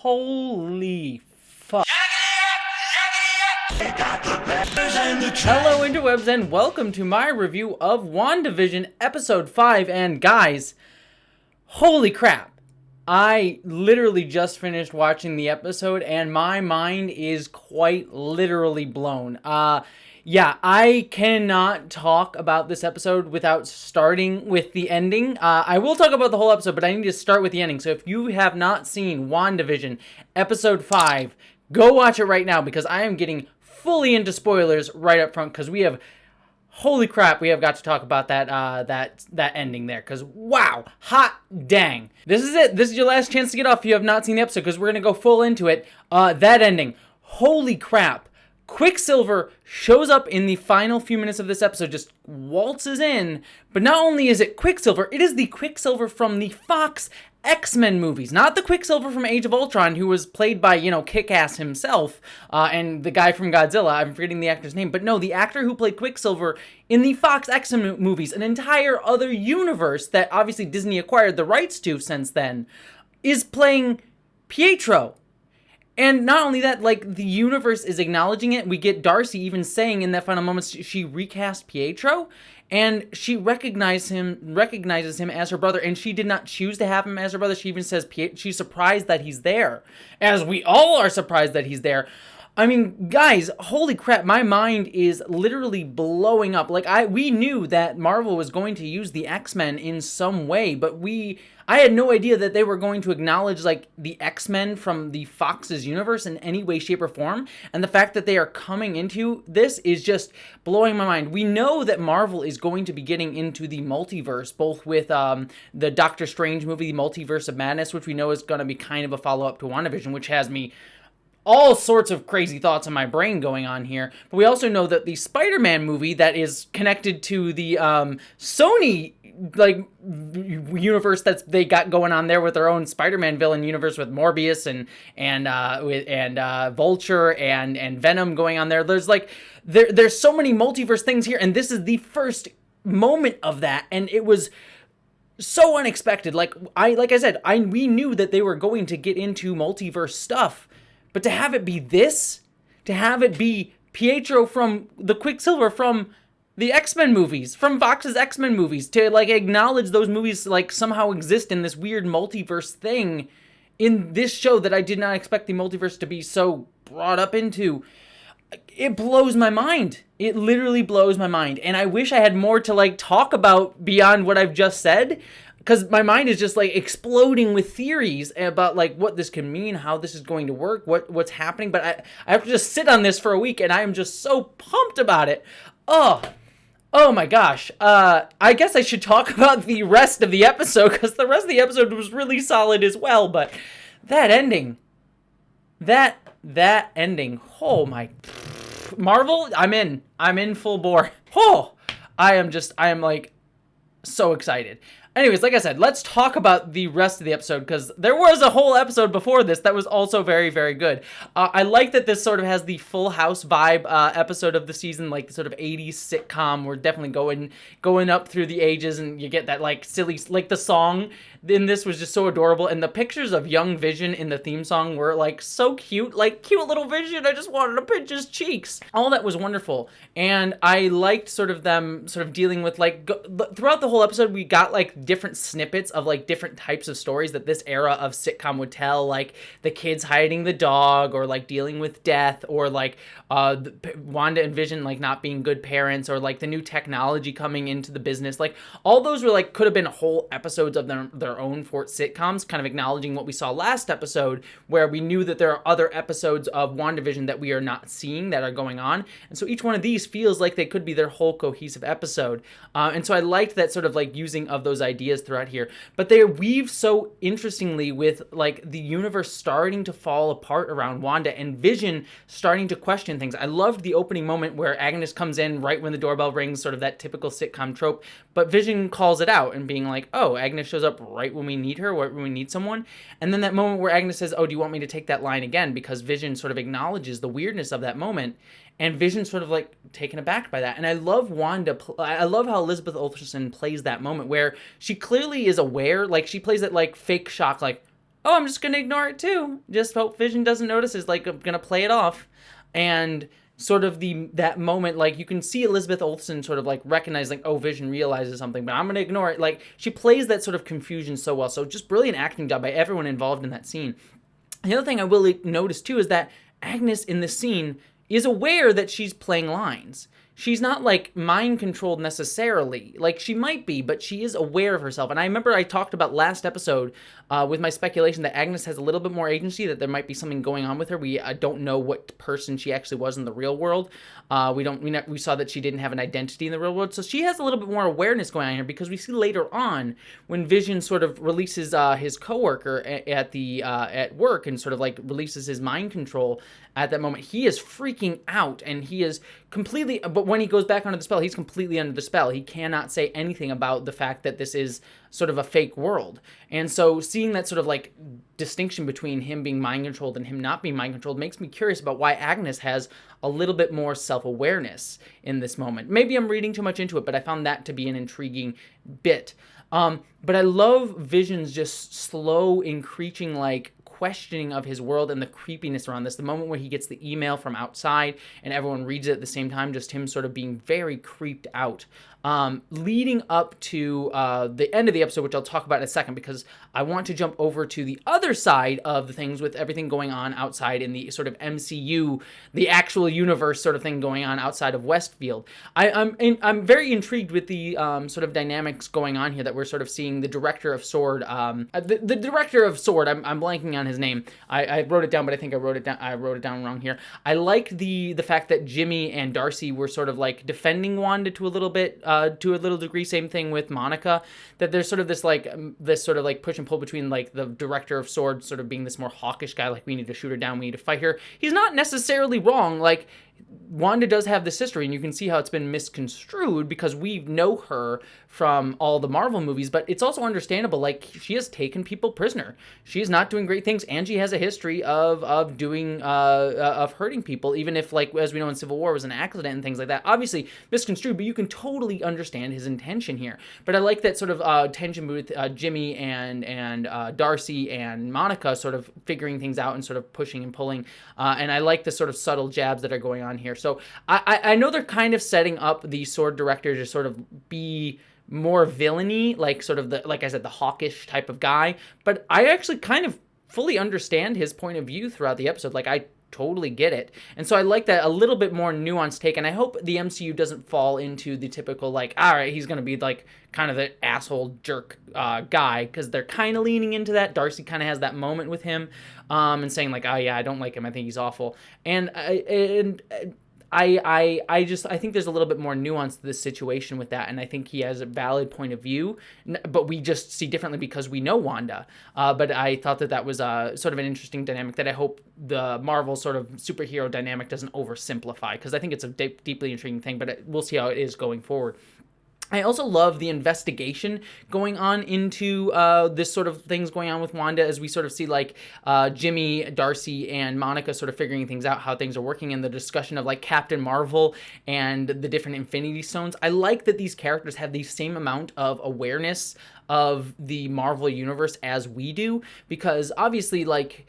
Holy fuck. Hello interwebs and welcome to my review of WandaVision episode 5, and guys, holy crap. I literally just finished watching the episode and my mind is quite literally blown. Yeah, I cannot talk about this episode without starting with the ending. I will talk about the whole episode, but I need to start with the ending. So if you have not seen WandaVision episode 5, go watch it right now because I am getting fully into spoilers right up front because we have, holy crap, we have got to talk about that ending there because wow, hot dang. This is it. This is your last chance to get off if you have not seen the episode because we're going to go full into it. That ending, holy crap. Quicksilver shows up in the final few minutes of this episode, just waltzes in, but not only is it Quicksilver, it is the Quicksilver from the Fox X-Men movies, not the Quicksilver from Age of Ultron, who was played by, Kick-Ass himself, and the guy from Godzilla, I'm forgetting the actor's name, but no, the actor who played Quicksilver in the Fox X-Men movies, an entire other universe that obviously Disney acquired the rights to since then, is playing Pietro. And not only that, the universe is acknowledging it. We get Darcy even saying in that final moment she recast Pietro, and she recognizes him as her brother, and she did not choose to have him as her brother. She even says she's surprised that he's there, as we all are surprised that he's there. I mean, guys, holy crap, my mind is literally blowing up. We knew that Marvel was going to use the X-Men in some way, but I had no idea that they were going to acknowledge, the X-Men from the Fox's universe in any way, shape, or form, and the fact that they are coming into this is just blowing my mind. We know that Marvel is going to be getting into the multiverse, both with the Doctor Strange movie, The Multiverse of Madness, which we know is going to be kind of a follow-up to WandaVision, which has me all sorts of crazy thoughts in my brain going on here. But we also know that the Spider-Man movie that is connected to the Sony universe that they got going on there with their own Spider-Man villain universe with Morbius and Vulture and Venom going on there. There's so many multiverse things here, and this is the first moment of that, and it was so unexpected. We knew that they were going to get into multiverse stuff. But to have it be this, to have it be Pietro from the Quicksilver from the X-Men movies, from Fox's X-Men movies, to acknowledge those movies somehow exist in this weird multiverse thing in this show that I did not expect the multiverse to be so brought up into, it blows my mind. It literally blows my mind. And I wish I had more to talk about beyond what I've just said, because my mind is just exploding with theories about what this can mean, how this is going to work, what's happening. But I have to just sit on this for a week, and I am just so pumped about it. Oh my gosh. I guess I should talk about the rest of the episode, because the rest of the episode was really solid as well. But that ending, that ending. Oh my, Marvel, I'm in full bore. Oh, I am so excited. Anyways, like I said, let's talk about the rest of the episode, because there was a whole episode before this that was also very, very good. I like that this sort of has the Full House vibe episode of the season, the sort of 80s sitcom. We're definitely going up through the ages, and you get that silly, the song in this was just so adorable, and the pictures of young Vision in the theme song were so cute, cute little Vision. I just wanted to pinch his cheeks. All that was wonderful, and I liked them dealing with throughout the whole episode. We got different snippets of different types of stories that this era of sitcom would tell, the kids hiding the dog, or dealing with death, or Wanda and Vision not being good parents, or the new technology coming into the business. All those were could have been whole episodes of their own for sitcoms, kind of acknowledging what we saw last episode, where we knew that there are other episodes of WandaVision that we are not seeing that are going on, and so each one of these feels like they could be their whole cohesive episode, and so I liked that sort of using of those ideas throughout here. But they weave so interestingly with the universe starting to fall apart around Wanda, and Vision starting to question things. I loved the opening moment where Agnes comes in right when the doorbell rings, sort of that typical sitcom trope, but Vision calls it out and being oh, Agnes shows up right when we need her, when we need someone. And then that moment where Agnes says, oh, do you want me to take that line again? Because Vision sort of acknowledges the weirdness of that moment, and Vision sort of taken aback by that. And I love I love how Elizabeth Olsen plays that moment where she clearly is aware, she plays it fake shock, oh, I'm just gonna ignore it too. Just hope Vision doesn't notice. Is like, I'm gonna play it off. And sort of that moment, like, you can see Elizabeth Olsen sort of like recognize, like, oh, Vision realizes something, but I'm gonna ignore it. Like, she plays that sort of confusion so well. So just brilliant acting job by everyone involved in that scene. The other thing I will notice too is that Agnes in this scene is aware that she's playing lines. She's not like mind controlled necessarily. Like, she might be, but she is aware of herself. And I remember I talked about last episode with my speculation that Agnes has a little bit more agency, that there might be something going on with her. We don't know what person she actually was in the real world. We saw that she didn't have an identity in the real world. So she has a little bit more awareness going on here, because we see later on when Vision sort of releases his coworker at work and sort of like releases his mind control. At that moment, he is freaking out, and he is completely, but when he goes back under the spell, he's completely under the spell. He cannot say anything about the fact that this is sort of a fake world. And so seeing that sort of like distinction between him being mind controlled and him not being mind controlled makes me curious about why Agnes has a little bit more self-awareness in this moment. Maybe I'm reading too much into it, but I found that to be an intriguing bit. But I love Vision's just slow, increasing, like, questioning of his world and the creepiness around this. The moment where he gets the email from outside and everyone reads it at the same time, just him sort of being very creeped out. Leading up to the end of the episode, which I'll talk about in a second, because I want to jump over to the other side of the things with everything going on outside in the sort of MCU, the actual universe sort of thing going on outside of Westview. I'm very intrigued with the sort of dynamics going on here, that we're sort of seeing the director of S.W.O.R.D. The director of S.W.O.R.D., I'm blanking on his name. I wrote it down, but I think I wrote it down wrong here. I like the fact that Jimmy and Darcy were sort of like defending Wanda to a little bit, to a little degree. Same thing with Monica, that there's sort of this sort of like push and pull between like the director of S.W.O.R.D. sort of being this more hawkish guy, like, we need to shoot her down, we need to fight her. He's not necessarily wrong. Like, Wanda does have this history, and you can see how it's been misconstrued because we know her from all the Marvel movies, but it's also understandable. Like, she has taken people prisoner. She is not doing great things, and she has a history of doing of hurting people, even if, like, as we know in Civil War, was an accident and things like that. Obviously misconstrued, but you can totally understand his intention here. But I like that sort of tension with Jimmy and Darcy and Monica sort of figuring things out and sort of pushing and pulling, and I like the sort of subtle jabs that are going on here. So I know they're kind of setting up the S.W.O.R.D. director to sort of be more villainy, like sort of like I said, the hawkish type of guy, but I actually kind of fully understand his point of view throughout the episode. Like, I totally get it. And so I like that a little bit more nuanced take, and I hope the MCU doesn't fall into the typical, like, all right, he's going to be like kind of the asshole jerk guy, because they're kind of leaning into that. Darcy kind of has that moment with him and saying like, oh yeah, I don't like him, I think he's awful. And I think there's a little bit more nuance to this situation with that, and I think he has a valid point of view, but we just see differently because we know Wanda. But I thought that was sort of an interesting dynamic that I hope the Marvel sort of superhero dynamic doesn't oversimplify, because I think it's a deeply intriguing thing, but we'll see how it is going forward. I also love the investigation going on into this sort of things going on with Wanda, as we sort of see like Jimmy, Darcy, and Monica sort of figuring things out, how things are working, and the discussion of like Captain Marvel and the different Infinity Stones. I like that these characters have the same amount of awareness of the Marvel universe as we do, because obviously, like,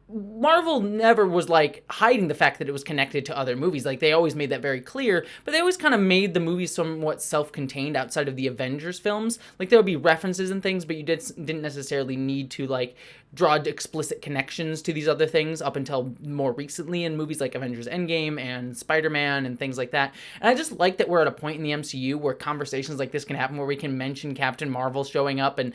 Marvel never was like hiding the fact that it was connected to other movies. Like, they always made that very clear, but they always kind of made the movies somewhat self-contained outside of the Avengers films. Like, there would be references and things, but you didn't necessarily need to like draw explicit connections to these other things up until more recently in movies like Avengers Endgame and Spider-Man and things like that. And I just like that we're at a point in the MCU where conversations like this can happen, where we can mention Captain Marvel showing up, and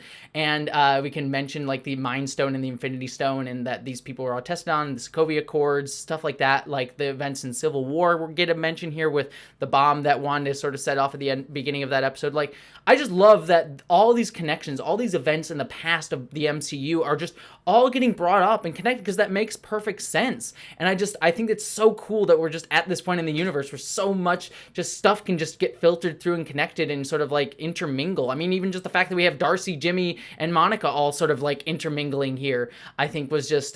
we can mention like the Mind Stone and the Infinity Stone, and that these people were all tested on, the Sokovia Accords, stuff like that. Like the events in Civil War will get a mention here with the bomb that Wanda sort of set off at the beginning of that episode. Like, I just love that all these connections, all these events in the past of the MCU are just all getting brought up and connected, because that makes perfect sense. And I think it's so cool that we're just at this point in the universe where so much just stuff can just get filtered through and connected and sort of like intermingle. I mean, even just the fact that we have Darcy, Jimmy, and Monica all sort of like intermingling here, I think was just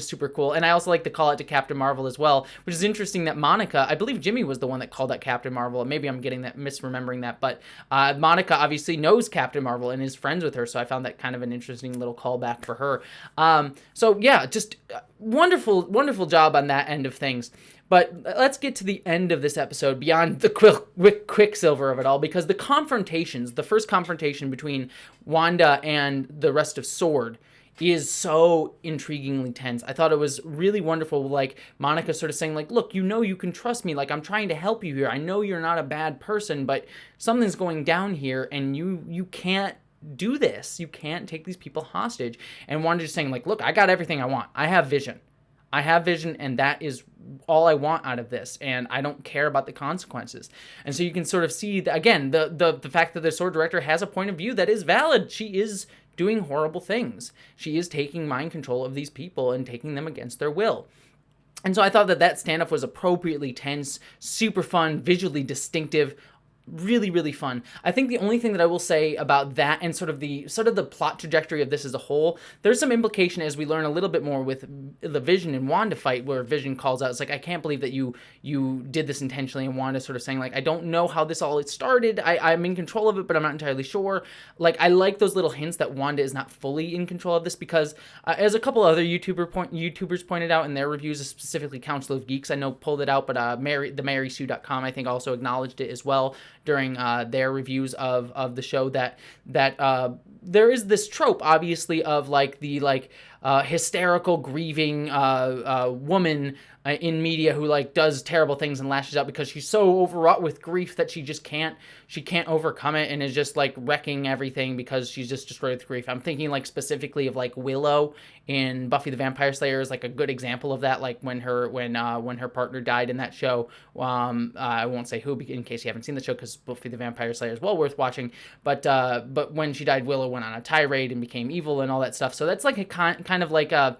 super cool. And I also like to call it to Captain Marvel as well, which is interesting that Monica, I believe Jimmy was the one that called that Captain Marvel. Maybe I'm getting that, misremembering that, but Monica obviously knows Captain Marvel and is friends with her, so I found that kind of an interesting little callback for her sure. So yeah, just wonderful job on that end of things. But let's get to the end of this episode beyond the Quicksilver of it all, because the first confrontation between Wanda and the rest of S.W.O.R.D. is so intriguingly tense. I thought it was really wonderful, like Monica sort of saying, like, look, you can trust me, like I'm trying to help you here. I know you're not a bad person, but something's going down here and you can't do this. You can't take these people hostage. And Wanda just saying, like, look, I got everything I want. I have vision, and that is all I want out of this, and I don't care about the consequences. And so you can sort of see, again, the fact that the S.W.O.R.D. director has a point of view that is valid. She is doing horrible things. She is taking mind control of these people and taking them against their will. And so I thought that standoff was appropriately tense, super fun, visually distinctive, really fun. I think the only thing that I will say about that and sort of the plot trajectory of this as a whole, there's some implication as we learn a little bit more with the Vision and Wanda fight, where Vision calls out, it's like, I can't believe that you did this intentionally, and Wanda sort of saying, like, I don't know how this all started. I'm in control of it, but I'm not entirely sure. Like, I like those little hints that Wanda is not fully in control of this, because as a couple other YouTubers pointed out in their reviews, specifically Council of Geeks, I know pulled it out, but TheMarySue.com I think also acknowledged it as well during their reviews of the show, that there is this trope, obviously, of like the hysterical grieving woman in media who like does terrible things and lashes out because she's so overwrought with grief that she can't overcome it and is just like wrecking everything because she's just destroyed with grief. I'm thinking like specifically of like Willow in Buffy the Vampire Slayer is like a good example of that, like when her partner died in that show. I won't say who in case you haven't seen the show, because Buffy the Vampire Slayer is well worth watching, but when she died, Willow went on a tirade and became evil and all that stuff. So that's like a kind of like a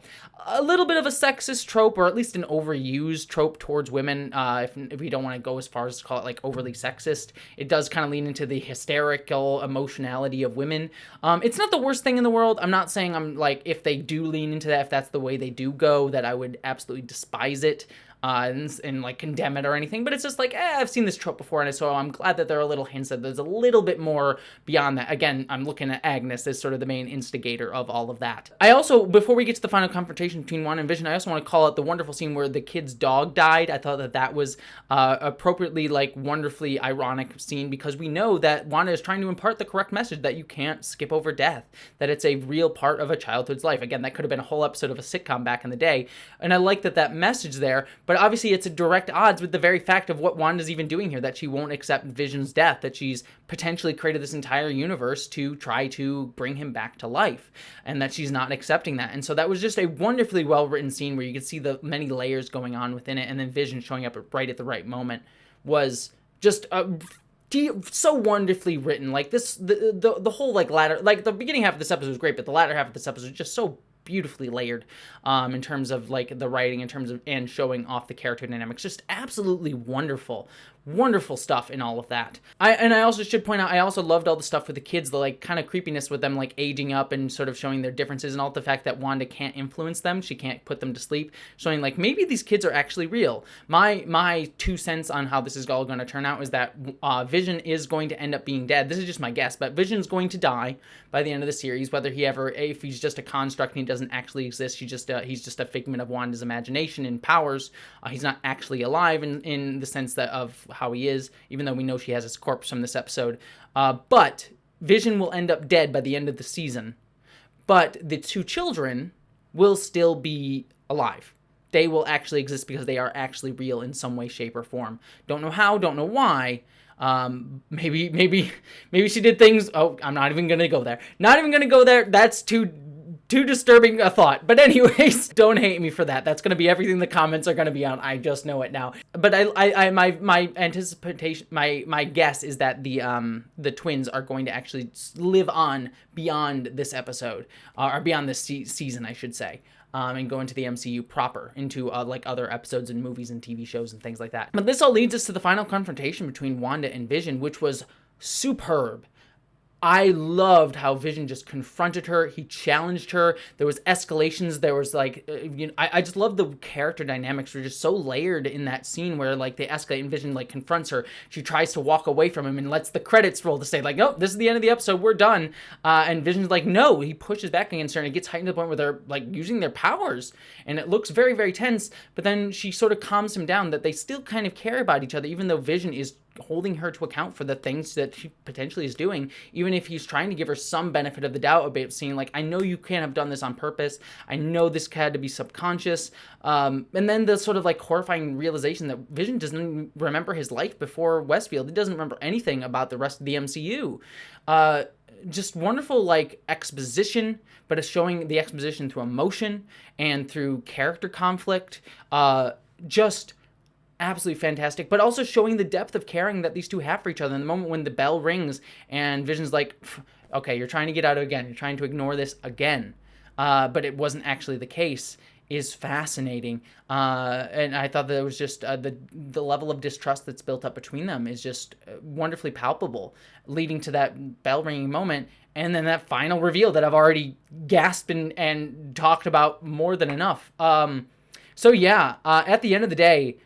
little bit of a sexist trope, or at least an overused trope towards women. If we don't want to go as far as to call it like overly sexist, it does kind of lean into the hysterical emotionality of women. It's not the worst thing in the world. I'm not saying I'm like, if they do lean into that, if that's the way they do go, that I would absolutely despise it. And like condemn it or anything, but it's just like, I've seen this trope before, and so I'm glad that there are little hints that there's a little bit more beyond that. Again, I'm looking at Agnes as sort of the main instigator of all of that. I also, before we get to the final confrontation between Wanda and Vision, I also want to call out the wonderful scene where the kid's dog died. I thought that was appropriately, like, wonderfully ironic scene, because we know that Wanda is trying to impart the correct message that you can't skip over death, that it's a real part of a childhood's life. Again, that could have been a whole episode of a sitcom back in the day, and I like that message there, but obviously it's a direct odds with the very fact of what Wanda's even doing here, that she won't accept Vision's death, that she's potentially created this entire universe to try to bring him back to life, and that she's not accepting that. And so that was just a wonderfully well-written scene where you could see the many layers going on within it, and then Vision showing up right at the right moment was just so wonderfully written. Like this, the whole like latter, like the beginning half of this episode was great, but the latter half of this episode was just so beautifully layered in terms of like the writing, in terms of, and showing off the character dynamics. Just absolutely wonderful stuff in all of that. I also should point out, I also loved all the stuff with the kids, the like kind of creepiness with them like aging up and sort of showing their differences, and all the fact that Wanda can't influence them, she can't put them to sleep, showing like maybe these kids are actually real. My 2 cents on how this is all going to turn out is that Vision is going to end up being dead. This is just my guess, but Vision's going to die by the end of the series, whether if he's just a construct and he doesn't actually exist, he's just a figment of Wanda's imagination and powers. He's not actually alive in the sense that of how he is, even though we know she has his corpse from this episode. But Vision will end up dead by the end of the season. But the 2 children will still be alive. They will actually exist because they are actually real in some way, shape, or form. Don't know how, don't know why. Maybe she did things. Oh, I'm not even gonna go there. That's too disturbing a thought. But anyways, don't hate me for that. That's going to be everything the comments are going to be on. I just know it now. But my anticipation, my guess is that the twins are going to actually live on beyond this episode, or beyond this season, I should say. And go into the MCU proper, into like other episodes and movies and TV shows and things like that. But this all leads us to the final confrontation between Wanda and Vision, which was superb. I loved how Vision just confronted her. He challenged her. There was escalations. There was like, I just love the character dynamics were just so layered in that scene where like they escalate and Vision like confronts her. She tries to walk away from him and lets the credits roll to say like, nope, this is the end of the episode. We're done. And Vision's like, no. He pushes back against her and it gets heightened to the point where they're like using their powers and it looks very, very tense. But then she sort of calms him down that they still kind of care about each other, even though Vision is holding her to account for the things that she potentially is doing, even if he's trying to give her some benefit of the doubt about seeing like, I know you can't have done this on purpose. I know this had to be subconscious. And then the sort of like horrifying realization that Vision doesn't remember his life before Westfield. He doesn't remember anything about the rest of the MCU. Just wonderful like exposition, but it's showing the exposition through emotion and through character conflict. Just absolutely fantastic, but also showing the depth of caring that these two have for each other. In the moment when the bell rings and Vision's like, okay, you're trying to get out of it again. You're trying to ignore this again. But it wasn't actually the case is fascinating. And I thought that it was just the level of distrust that's built up between them is just wonderfully palpable, leading to that bell ringing moment. And then that final reveal that I've already gasped and talked about more than enough. So yeah, at the end of the day,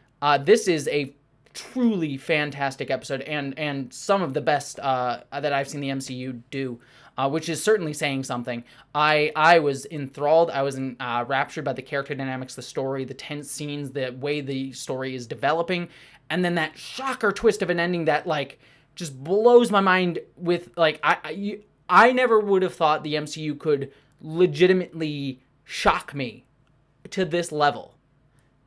this is a truly fantastic episode and some of the best that I've seen the MCU do, which is certainly saying something. I was enthralled. I was raptured by the character dynamics, the story, the tense scenes, the way the story is developing, and then that shocker twist of an ending that like just blows my mind with like I never would have thought the MCU could legitimately shock me to this level.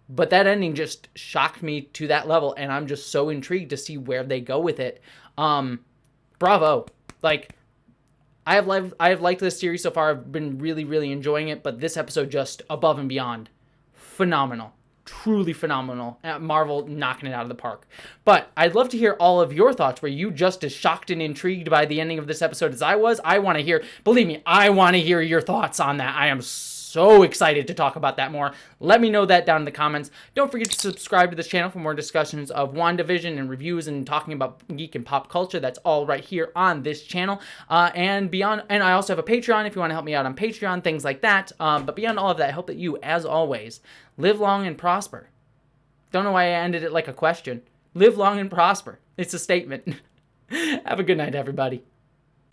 But that ending just shocked me to that level, and I'm just so intrigued to see where they go with it. Bravo. Like, I have liked this series so far. I've been really, really enjoying it, but this episode just above and beyond. Phenomenal. Truly phenomenal. Marvel knocking it out of the park. But I'd love to hear all of your thoughts. Were you just as shocked and intrigued by the ending of this episode as I was? I want to hear, believe me, I want to hear your thoughts on that. I am so excited to talk about that more. Let me know that down in the comments. Don't forget to subscribe to this channel for more discussions of WandaVision and reviews and talking about geek and pop culture. That's all right here on this channel. And beyond, and I also have a Patreon if you want to help me out on Patreon, things like that. But beyond all of that, I hope that you, as always, live long and prosper. Don't know why I ended it like a question. Live long and prosper. It's a statement. Have a good night, everybody.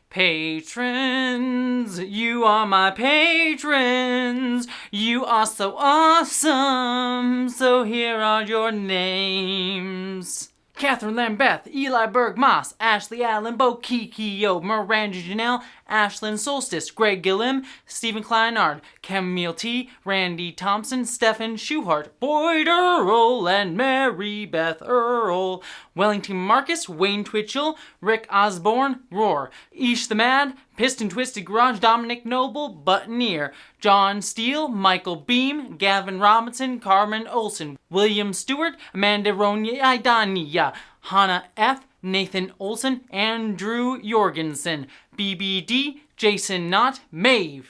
Patrons, you are my patrons. You are so awesome. So here are your names. Catherine Lambeth, Eli Berg Moss, Ashley Allen, Bo Kikio, Miranda Janelle, Ashlyn Solstice, Greg Gillim, Stephen Kleinard, Camille T, Randy Thompson, Stephen Schuhart, Boyd Earl, and Mary Beth Earl, Wellington Marcus, Wayne Twitchell, Rick Osborne, Roar, Ish the Mad, Piston Twisted Garage, Dominic Noble, Buttoneer, John Steele, Michael Beam, Gavin Robinson, Carmen Olson, William Stewart, Amanda Ronya, Hannah F., Nathan Olson, Andrew Jorgensen, BBD, Jason Knott, Maeve,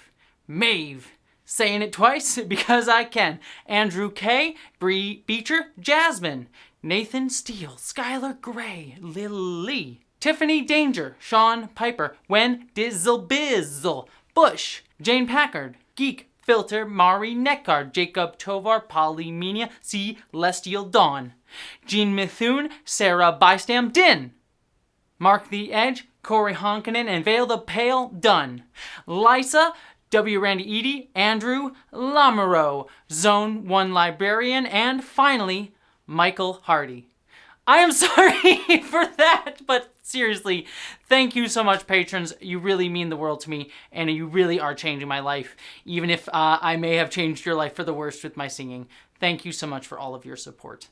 saying it twice because I can, Andrew K., Bree Beecher, Jasmine, Nathan Steele, Skylar Gray, Lily, Tiffany Danger, Sean Piper, Wen Dizzle Bizzle, Bush, Jane Packard, Geek Filter, Mari Neckard, Jacob Tovar, Polymenia, Celestial Dawn, Jean Mithun, Sarah Bystam, Din, Mark the Edge, Corey Honkinen, and Vale the Pale, Dunn, Lysa, W. Randy Eady, Andrew Lamoureux, Zone 1 Librarian, and finally, Michael Hardy. I am sorry for that, but seriously, thank you so much, patrons. You really mean the world to me, and you really are changing my life, even if I may have changed your life for the worst with my singing. Thank you so much for all of your support.